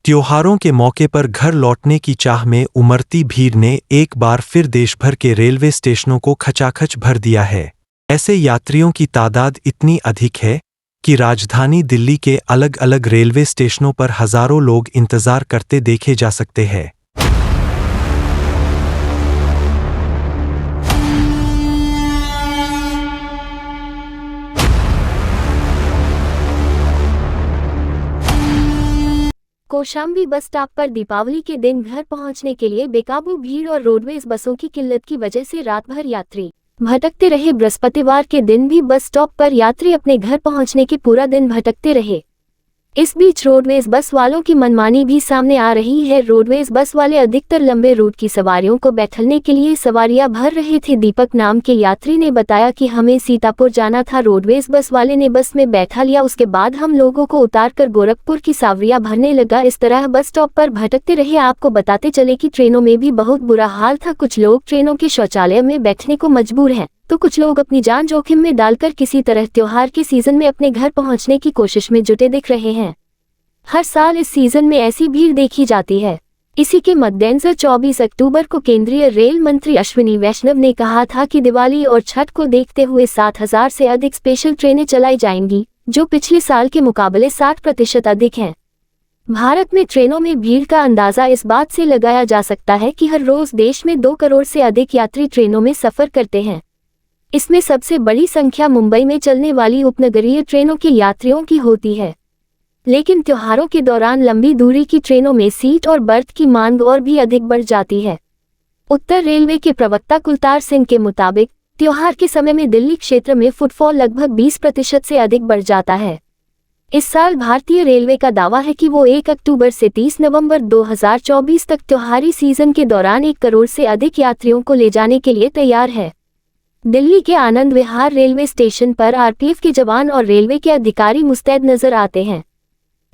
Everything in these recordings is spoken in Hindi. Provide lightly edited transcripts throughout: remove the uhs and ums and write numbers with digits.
त्योहारों के मौके पर घर लौटने की चाह में उमड़ती भीड़ ने एक बार फिर देश भर के रेलवे स्टेशनों को खचाखच भर दिया है। ऐसे यात्रियों की तादाद इतनी अधिक है कि राजधानी दिल्ली के अलग अलग रेलवे स्टेशनों पर हजारों लोग इंतजार करते देखे जा सकते हैं। कौशाम्बी बस स्टॉप पर दीपावली के दिन घर पहुंचने के लिए बेकाबू भीड़ और रोडवेज बसों की किल्लत की वजह से रात भर यात्री भटकते रहे। बृहस्पतिवार के दिन भी बस स्टॉप पर यात्री अपने घर पहुंचने के पूरा दिन भटकते रहे। इस बीच रोडवेज बस वालों की मनमानी भी सामने आ रही है। रोडवेज बस वाले अधिकतर लंबे रूट की सवारियों को बैठने के लिए सवारियां भर रहे थे। दीपक नाम के यात्री ने बताया कि हमें सीतापुर जाना था। रोडवेज बस वाले ने बस में बैठा लिया, उसके बाद हम लोगों को उतारकर गोरखपुर की सवारियां भरने लगा। इस तरह बस स्टॉप पर भटकते रहे। आपको बताते चले कि ट्रेनों में भी बहुत बुरा हाल था। कुछ लोग ट्रेनों के शौचालय में बैठने को मजबूर हैं, तो कुछ लोग अपनी जान जोखिम में डालकर किसी तरह त्योहार के सीजन में अपने घर पहुंचने की कोशिश में जुटे दिख रहे हैं। हर साल इस सीजन में ऐसी भीड़ देखी जाती है। इसी के मद्देनजर 24 अक्टूबर को केंद्रीय रेल मंत्री अश्विनी वैष्णव ने कहा था कि दिवाली और छठ को देखते हुए 7,000 से अधिक स्पेशल ट्रेनें चलाई जाएंगी, जो पिछले साल के मुकाबले 60% अधिक हैं। भारत में ट्रेनों में भीड़ का अंदाजा इस बात से लगाया जा सकता है कि हर रोज देश में 2 करोड़ से अधिक यात्री ट्रेनों में सफर करते हैं। इसमें सबसे बड़ी संख्या मुंबई में चलने वाली उपनगरीय ट्रेनों के यात्रियों की होती है। लेकिन त्योहारों के दौरान लंबी दूरी की ट्रेनों में सीट और बर्थ की मांग और भी अधिक बढ़ जाती है। उत्तर रेलवे के प्रवक्ता कुलतार सिंह के मुताबिक त्योहार के समय में दिल्ली क्षेत्र में फुटफॉल लगभग 20% से अधिक बढ़ जाता है। इस साल भारतीय रेलवे का दावा है कि वो 1 अक्टूबर से 30 नवंबर 2024 तक त्योहारी सीजन के दौरान 1 करोड़ से अधिक यात्रियों को ले जाने के लिए तैयार है। दिल्ली के आनंद विहार रेलवे स्टेशन पर आरपीएफ के जवान और रेलवे के अधिकारी मुस्तैद नजर आते हैं।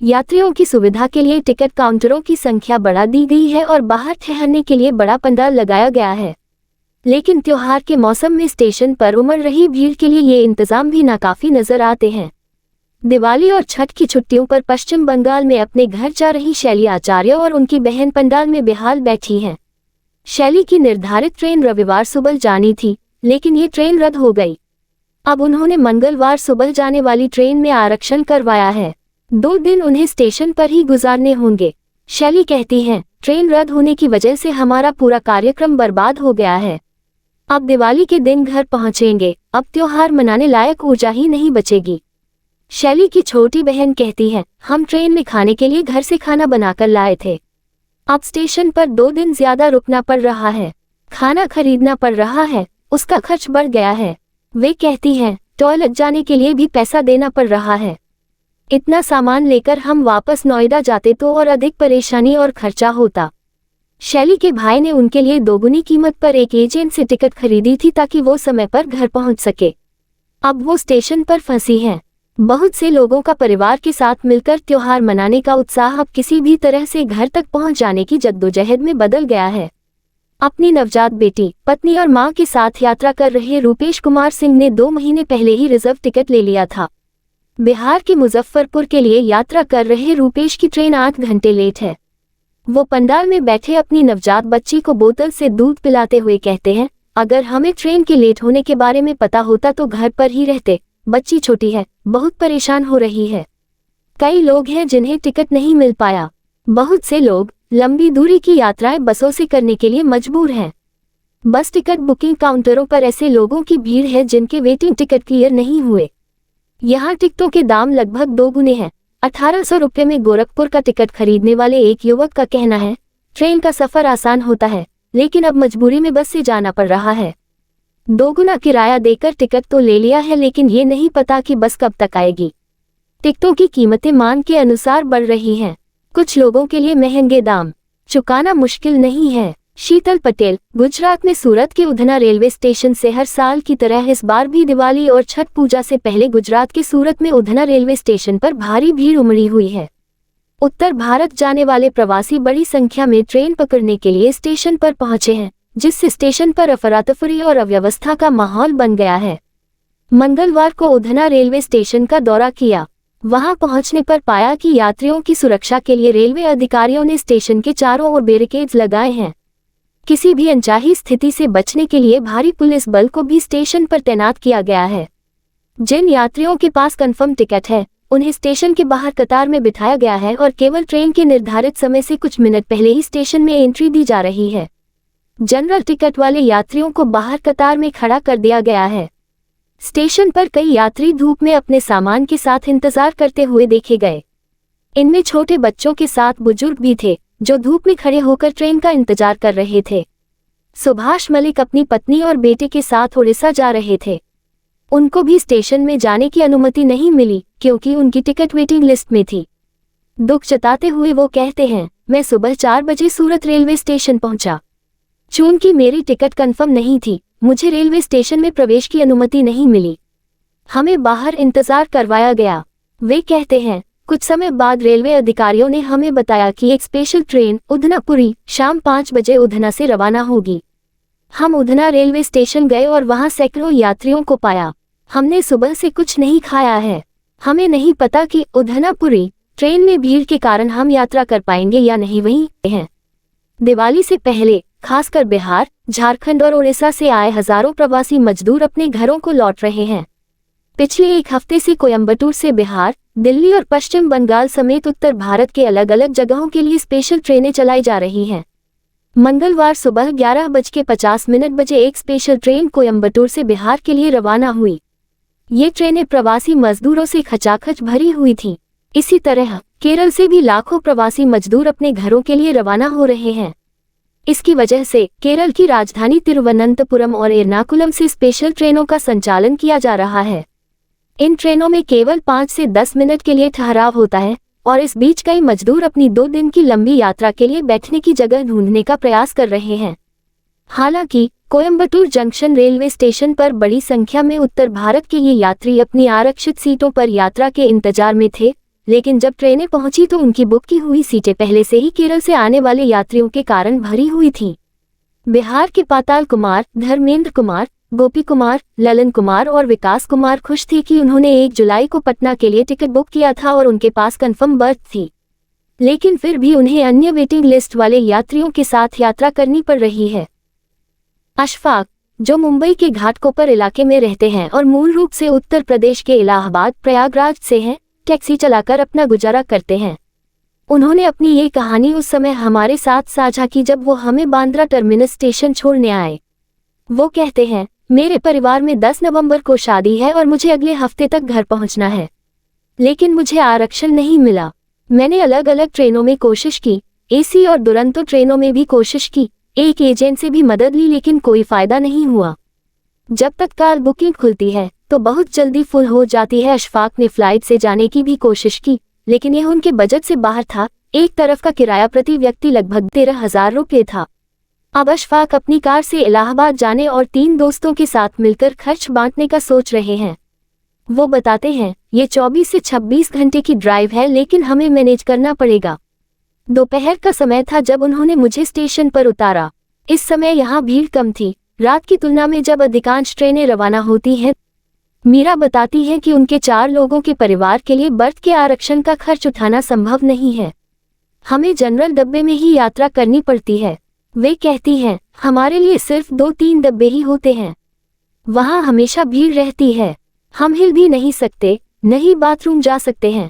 यात्रियों की सुविधा के लिए टिकट काउंटरों की संख्या बढ़ा दी गई है और बाहर ठहरने के लिए बड़ा पंडाल लगाया गया है। लेकिन त्योहार के मौसम में स्टेशन पर उमड़ रही भीड़ के लिए ये इंतजाम भी नाकाफी नजर आते हैं। दिवाली और छठ की छुट्टियों पर पश्चिम बंगाल में अपने घर जा रही शैली आचार्य और उनकी बहन पंडाल में बेहाल बैठी हैं। शैली की निर्धारित ट्रेन रविवार सुबह जानी थी, लेकिन ये ट्रेन रद्द हो गई। अब उन्होंने मंगलवार सुबह जाने वाली ट्रेन में आरक्षण करवाया है। 2 दिन उन्हें स्टेशन पर ही गुजारने होंगे। शैली कहती हैं, ट्रेन रद्द होने की वजह से हमारा पूरा कार्यक्रम बर्बाद हो गया है। अब दिवाली के दिन घर पहुंचेंगे, अब त्योहार मनाने लायक ऊर्जा ही नहीं बचेगी। शैली की छोटी बहन कहती है, हम ट्रेन में खाने के लिए घर से खाना बनाकर लाए थे। अब स्टेशन पर 2 दिन ज्यादा रुकना पड़ रहा है, खाना खरीदना पड़ रहा है, उसका खर्च बढ़ गया है। वे कहती हैं, टॉयलेट जाने के लिए भी पैसा देना पड़ रहा है। इतना सामान लेकर हम वापस नोएडा जाते तो और अधिक परेशानी और खर्चा होता। शैली के भाई ने उनके लिए दोगुनी कीमत पर एक एजेंट से टिकट खरीदी थी ताकि वो समय पर घर पहुंच सके। अब वो स्टेशन पर फंसी हैं। बहुत से लोगों का परिवार के साथ मिलकर त्योहार मनाने का उत्साह अब किसी भी तरह से घर तक पहुंच जाने की जद्दोजहद में बदल गया है। अपनी नवजात बेटी, पत्नी और मां के साथ यात्रा कर रहे रूपेश कुमार सिंह ने 2 महीने पहले ही रिजर्व टिकट ले लिया था। बिहार के मुजफ्फरपुर के लिए यात्रा कर रहे रूपेश की ट्रेन 8 घंटे लेट है। वो पंडाल में बैठे अपनी नवजात बच्ची को बोतल से दूध पिलाते हुए कहते हैं, अगर हमें ट्रेन के लेट होने के बारे में पता होता तो घर पर ही रहते। बच्ची छोटी है, बहुत परेशान हो रही है। कई लोग हैं जिन्हें टिकट नहीं मिल पाया। बहुत से लोग लंबी दूरी की यात्राएं बसों से करने के लिए मजबूर हैं। बस टिकट बुकिंग काउंटरों पर ऐसे लोगों की भीड़ है जिनके वेटिंग टिकट क्लियर नहीं हुए। यहाँ टिकटों के दाम लगभग 2 गुने हैं। 1800 रुपये में गोरखपुर का टिकट खरीदने वाले एक युवक का कहना है, ट्रेन का सफर आसान होता है, लेकिन अब मजबूरी में बस से जाना पड़ रहा है। 2 गुना किराया देकर टिकट तो ले लिया है, लेकिन ये नहीं पता कि बस कब तक आएगी। टिकटों की कीमतें मांग के अनुसार बढ़ रही हैं। कुछ लोगों के लिए महंगे दाम चुकाना मुश्किल नहीं है। शीतल पटेल, गुजरात में सूरत के उधना रेलवे स्टेशन से हर साल की तरह इस बार भी दिवाली और छठ पूजा से पहले गुजरात के सूरत में उधना रेलवे स्टेशन पर भारी भीड़ उमड़ी हुई है। उत्तर भारत जाने वाले प्रवासी बड़ी संख्या में ट्रेन पकड़ने के लिए स्टेशन पर पहुंचे हैं, जिससे स्टेशन पर अफरातफरी और अव्यवस्था का माहौल बन गया है। मंगलवार को उधना रेलवे स्टेशन का दौरा किया। वहां पहुंचने पर पाया कि यात्रियों की सुरक्षा के लिए रेलवे अधिकारियों ने स्टेशन के चारों ओर बैरिकेड्स लगाए हैं। किसी भी अनचाही स्थिति से बचने के लिए भारी पुलिस बल को भी स्टेशन पर तैनात किया गया है। जिन यात्रियों के पास कंफर्म टिकट है उन्हें स्टेशन के बाहर कतार में बिठाया गया है और केवल ट्रेन के निर्धारित समय से कुछ मिनट पहले ही स्टेशन में एंट्री दी जा रही है। जनरल टिकट वाले यात्रियों को बाहर कतार में खड़ा कर दिया गया है। स्टेशन पर कई यात्री धूप में अपने सामान के साथ इंतजार करते हुए देखे गए। इनमें छोटे बच्चों के साथ बुजुर्ग भी थे जो धूप में खड़े होकर ट्रेन का इंतजार कर रहे थे। सुभाष मलिक अपनी पत्नी और बेटे के साथ उड़ीसा जा रहे थे। उनको भी स्टेशन में जाने की अनुमति नहीं मिली क्योंकि उनकी टिकट वेटिंग लिस्ट में थी। दुख जताते हुए वो कहते हैं, मैं सुबह 4 बजे सूरत रेलवे स्टेशन पहुंचा। चूंकि मेरी टिकट कंफर्म नहीं थी, मुझे रेलवे स्टेशन में प्रवेश की अनुमति नहीं मिली। हमें बाहर इंतजार करवाया गया। वे कहते हैं, कुछ समय बाद रेलवे अधिकारियों ने हमें बताया कि एक स्पेशल ट्रेन उधनापुरी शाम 5 बजे उधना से रवाना होगी। हम उधना रेलवे स्टेशन गए और वहां सैकड़ों यात्रियों को पाया। हमने सुबह से कुछ नहीं खाया है। हमें नहीं पता कि उधनापुरी ट्रेन में भीड़ के कारण हम यात्रा कर पाएंगे या नहीं। वहीं हैं दिवाली से पहले खासकर बिहार, झारखंड और उड़ीसा से आए हजारों प्रवासी मजदूर अपने घरों को लौट रहे हैं। पिछले एक हफ्ते से कोयम्बटूर से बिहार, दिल्ली और पश्चिम बंगाल समेत उत्तर भारत के अलग अलग जगहों के लिए स्पेशल ट्रेनें चलाई जा रही हैं। मंगलवार सुबह 11:50 बजे एक स्पेशल ट्रेन कोयम्बटूर से बिहार के लिए रवाना हुई। ये ट्रेनें प्रवासी मजदूरों से खचाखच भरी हुई थीं। इसी तरह केरल से भी लाखों प्रवासी मजदूर अपने घरों के लिए रवाना हो रहे हैं। इसकी वजह से केरल की राजधानी तिरुवनंतपुरम और एर्नाकुलम से स्पेशल ट्रेनों का संचालन किया जा रहा है। इन ट्रेनों में केवल 5 से 10 मिनट के लिए ठहराव होता है और इस बीच कई मजदूर अपनी 2 दिन की लंबी यात्रा के लिए बैठने की जगह ढूंढने का प्रयास कर रहे हैं। हालांकि कोयम्बटूर जंक्शन रेलवे स्टेशन पर बड़ी संख्या में उत्तर भारत के ये यात्री अपनी आरक्षित सीटों पर यात्रा के इंतजार में थे, लेकिन जब ट्रेनें पहुंची तो उनकी बुक की हुई सीटें पहले से ही केरल से आने वाले यात्रियों के कारण भरी हुई थीं। बिहार के पाताल कुमार, धर्मेंद्र कुमार, गोपी कुमार, ललन कुमार और विकास कुमार खुश थे कि उन्होंने 1 जुलाई को पटना के लिए टिकट बुक किया था और उनके पास कंफर्म बर्थ थी। लेकिन फिर भी उन्हें अन्य वेटिंग लिस्ट वाले यात्रियों के साथ यात्रा करनी पड़ रही है। अशफाक, जो मुंबई के घाटकोपर इलाके में रहते हैं और मूल रूप से उत्तर प्रदेश के इलाहाबाद प्रयागराज से हैं, टैक्सी चलाकर अपना गुजारा करते हैं। उन्होंने अपनी ये कहानी उस समय हमारे साथ साझा की जब वो हमें बांद्रा टर्मिनस स्टेशन छोड़ने आए। वो कहते हैं, मेरे परिवार में 10 नवंबर को शादी है और मुझे अगले हफ्ते तक घर पहुंचना है, लेकिन मुझे आरक्षण नहीं मिला। मैंने अलग अलग ट्रेनों में कोशिश की, एसी और दुरंतो ट्रेनों में भी कोशिश की, एक एजेंट से भी मदद ली, लेकिन कोई फायदा नहीं हुआ। जब तत्काल बुकिंग खुलती है तो बहुत जल्दी फुल हो जाती है। अशफाक ने फ्लाइट से जाने की भी कोशिश की, लेकिन यह उनके बजट से बाहर था। एक तरफ का किराया प्रति व्यक्ति लगभग 13,000 रुपये था। अब अशफाक अपनी कार से इलाहाबाद जाने और 3 दोस्तों के साथ मिलकर खर्च बांटने का सोच रहे हैं। वो बताते हैं, ये 24 से 26 घंटे की ड्राइव है, लेकिन हमें मैनेज करना पड़ेगा। दोपहर का समय था जब उन्होंने मुझे स्टेशन पर उतारा। इस समय यहाँ भीड़ कम थी, रात की तुलना में जब अधिकांश ट्रेनें रवाना होती हैं। मीरा बताती है कि उनके 4 लोगों के परिवार के लिए बर्थ के आरक्षण का खर्च उठाना संभव नहीं है। हमें जनरल डब्बे में ही यात्रा करनी पड़ती है। वे कहती हैं, हमारे लिए सिर्फ 2-3 डब्बे ही होते हैं। वहाँ हमेशा भीड़ रहती है। हम हिल भी नहीं सकते, नहीं बाथरूम जा सकते हैं।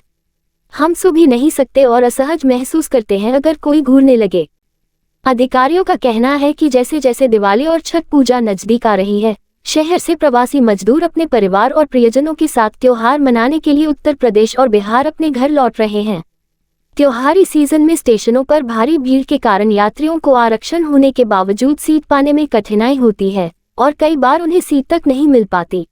हम सो भी नहीं सकते और असहज महसूस करते हैं अगर कोई घूरने लगे। अधिकारियों का कहना है कि जैसे जैसे दिवाली और छठ पूजा नजदीक आ रही है, शहर से प्रवासी मजदूर अपने परिवार और प्रियजनों के साथ त्योहार मनाने के लिए उत्तर प्रदेश और बिहार अपने घर लौट रहे हैं। त्योहारी सीजन में स्टेशनों पर भारी भीड़ के कारण यात्रियों को आरक्षण होने के बावजूद सीट पाने में कठिनाई होती है और कई बार उन्हें सीट तक नहीं मिल पाती।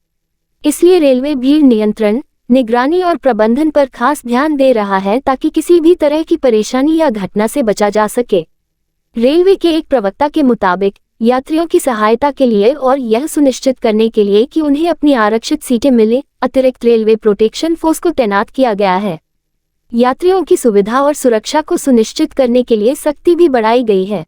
इसलिए रेलवे भीड़ नियंत्रण, निगरानी और प्रबंधन पर खास ध्यान दे रहा है ताकि किसी भी तरह की परेशानी या घटना से बचा जा सके। रेलवे के एक प्रवक्ता के मुताबिक यात्रियों की सहायता के लिए और यह सुनिश्चित करने के लिए कि उन्हें अपनी आरक्षित सीटें मिले, अतिरिक्त रेलवे प्रोटेक्शन फोर्स को तैनात किया गया है। यात्रियों की सुविधा और सुरक्षा को सुनिश्चित करने के लिए सख्ती भी बढ़ाई गई है।